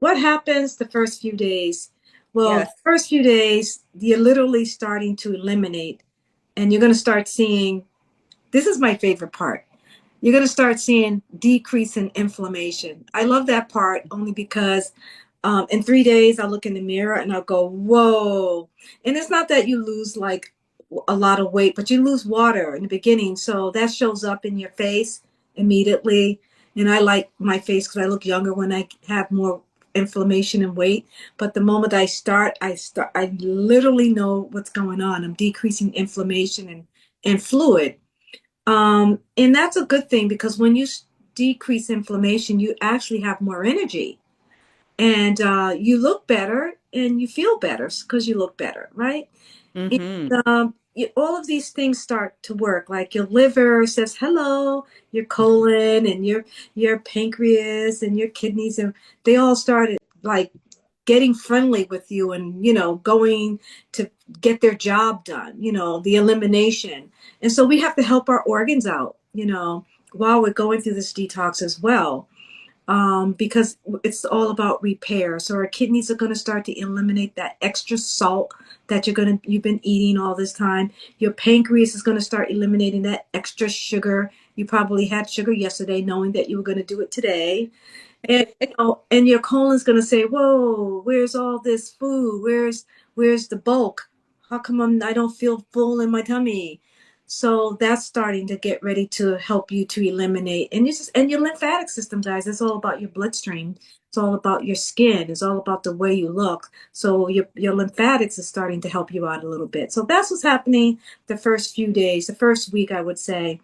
what happens the first few days? Well, the Yes. first few days, you're literally starting to eliminate, and you're going to start seeing, this is my favorite part. You're going to start seeing decrease in inflammation. I love that part only because in 3 days, I'll look in the mirror and I'll go, whoa. And it's not that you lose like a lot of weight, but you lose water in the beginning. So that shows up in your face immediately. And I like my face because I look younger when I have more inflammation and weight. But the moment I literally know what's going on. I'm decreasing inflammation and fluid. And that's a good thing because when you decrease inflammation, you actually have more energy and you look better and you feel better because you look better, right? Mm-hmm. And all of these things start to work. Like your liver says hello, your colon and your pancreas and your kidneys, and they all started like getting friendly with you and going to get their job done. The elimination, and so we have to help our organs out. While we're going through this detox as well, because it's all about repair. So our kidneys are going to start to eliminate that extra salt that you've been eating all this time. Your pancreas is going to start eliminating that extra sugar. You probably had sugar yesterday, knowing that you were going to do it today. And and your colon's going to say, "Whoa, where's all this food? Where's the bulk? How come I don't feel full in my tummy?" So that's starting to get ready to help you to eliminate. And your lymphatic system, guys, it's all about your bloodstream. It's all about your skin. It's all about the way you look. So your lymphatics is starting to help you out a little bit. So that's what's happening the first few days, the first week, I would say.